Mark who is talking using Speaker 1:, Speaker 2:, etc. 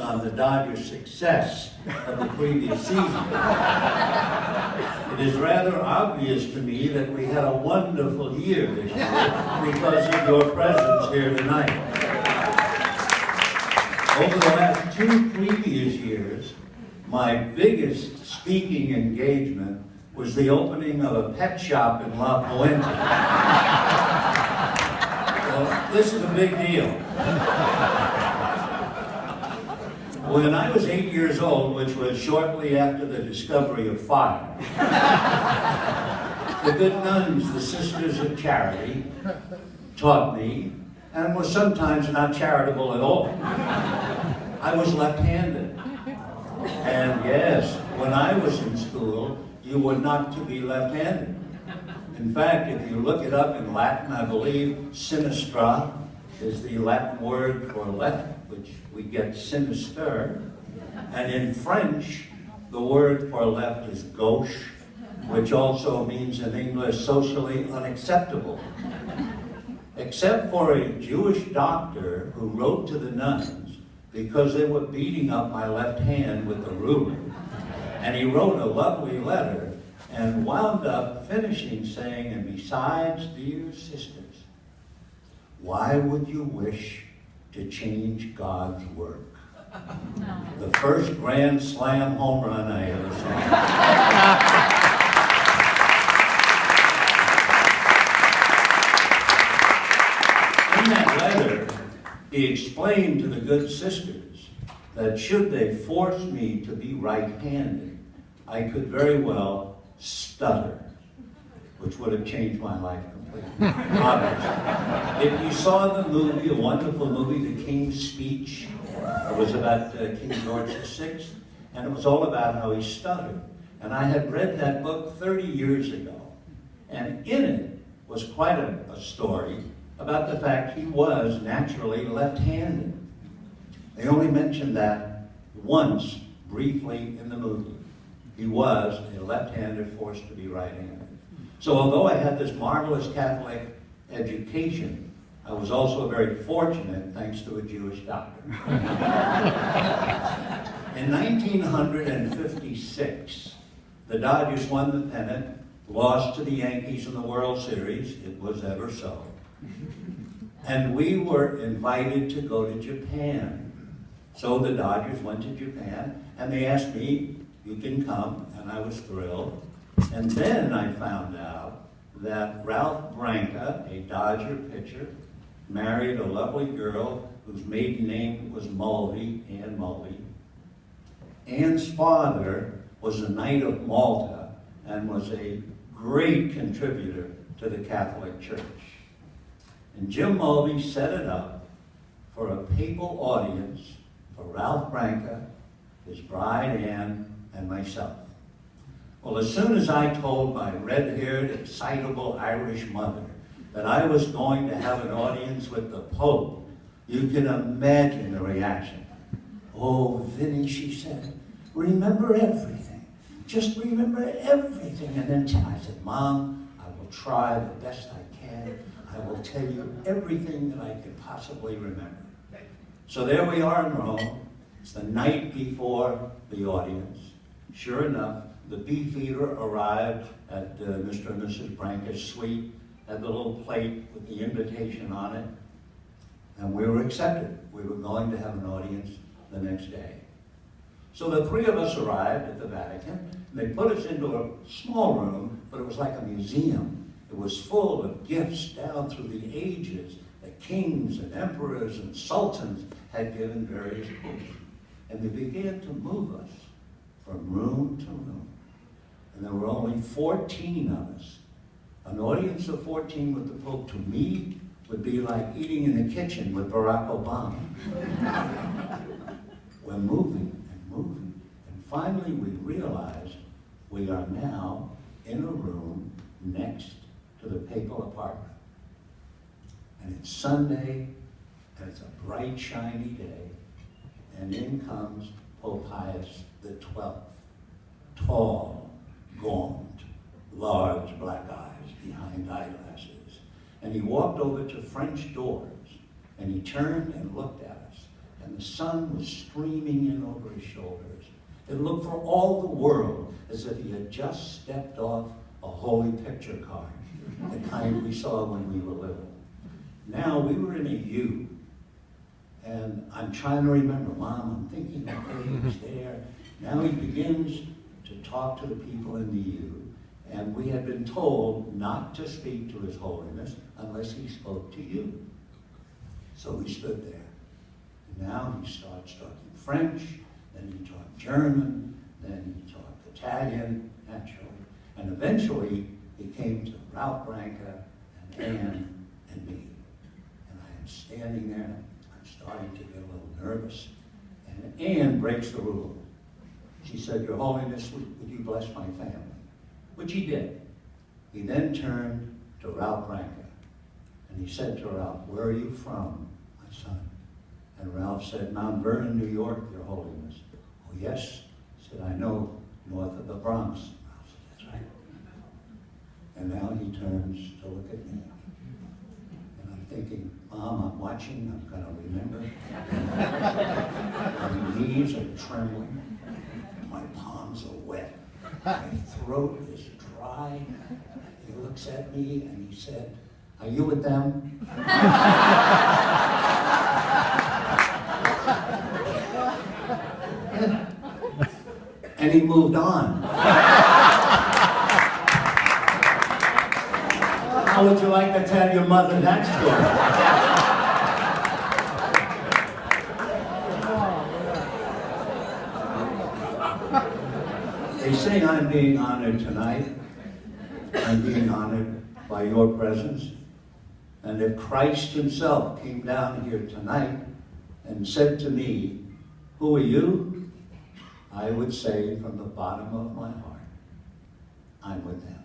Speaker 1: on the Dodgers' success of the previous season. It is rather obvious to me that we had a wonderful year this year because of your presence here tonight. Over the last 2 previous years, my biggest speaking engagement was the opening of a pet shop in La Puente. Well, this is a big deal. When I was 8 years old, which was shortly after the discovery of fire, the good nuns, the Sisters of Charity, taught me, and was sometimes not charitable at all. I was left-handed. And yes, when I was in school, you were not to be left-handed. In fact, if you look it up in Latin, I believe sinistra is the Latin word for left, which we get sinister. And in French, the word for left is gauche, which also means in English socially unacceptable. Except for a Jewish doctor who wrote to the nuns because they were beating up my left hand with a ruler. And he wrote a lovely letter and wound up finishing saying, and besides, dear sisters, why would you wish to change God's work? The first grand slam home run I ever saw. In that letter, he explained to the good sisters that should they force me to be right-handed, I could very well stutter, which would have changed my life completely. Obviously. If you saw the movie, a wonderful movie, The King's Speech, it was about King George VI, and it was all about how he stuttered. And I had read that book 30 years ago, and in it was quite a story about the fact he was naturally left-handed. They only mentioned that once, briefly, in the movie. He was a left-handed forced to be right-handed. So although I had this marvelous Catholic education, I was also very fortunate thanks to a Jewish doctor. In 1956, the Dodgers won the pennant, lost to the Yankees in the World Series. It was ever so. And we were invited to go to Japan. So the Dodgers went to Japan, and they asked me, you can come, and I was thrilled. And then I found out that Ralph Branca, a Dodger pitcher, married a lovely girl whose maiden name was Mulvey, Ann Mulvey. Ann's father was a Knight of Malta and was a great contributor to the Catholic Church. And Jim Mulvey set it up for a papal audience for Ralph Branca, his bride Ann, and myself. Well, as soon as I told my red-haired, excitable Irish mother that I was going to have an audience with the Pope, you can imagine the reaction. Oh, Vinny, she said, remember everything. Just remember everything. And then I said, Mom, I will try the best I can. I will tell you everything that I can possibly remember. So there we are in Rome. It's the night before the audience. Sure enough, the beefeater arrived at Mr. and Mrs. Branca's suite, had the little plate with the invitation on it, and we were accepted. We were going to have an audience the next day. So the three of us arrived at the Vatican, and they put us into a small room, but it was like a museum. It was full of gifts down through the ages that kings and emperors and sultans had given various popes. And they began to move us from room to room. And there were only 14 of us. An audience of 14 with the Pope to me would be like eating in the kitchen with Barack Obama. We're moving and moving. And finally we realized we are now in a room next to the papal apartment. And it's Sunday, and it's a bright, shiny day, and in comes Pope Pius XII. Tall, gaunt, large black eyes behind eyeglasses. And he walked over to French doors, and he turned and looked at us. and the sun was streaming in over his shoulders. It looked for all the world as if he had just stepped off a holy picture card, the kind we saw when we were little. Now, we were in a U, and I'm trying to remember, Mom, I'm thinking, okay, he's there. Now he begins to talk to the people in the U, and we had been told not to speak to His Holiness unless he spoke to you. So we stood there. And now he starts talking French, then he talked German, then he talked Italian, naturally. And eventually, he came to Ralph Branca and Anne and me. And I am standing there, and I'm starting to get a little nervous. And Anne breaks the rule. She said, Your Holiness, would you bless my family? Which he did. He then turned to Ralph Branca, and he said to Ralph, Where are you from, my son? And Ralph said, Mount Vernon, New York, Your Holiness. Oh, yes? He said, I know, north of the Bronx. Ralph said, That's right. And now he turns to look at me. And I'm thinking, Mom, I'm watching, I'm going to remember. My knees are trembling. My palms are wet. My throat is dry. He looks at me and he said, Are you with them? And he moved on. How would you like to tell your mother that story? They say I'm being honored tonight. I'm being honored by your presence. And if Christ himself came down here tonight and said to me, Who are you? I would say from the bottom of my heart, I'm with them.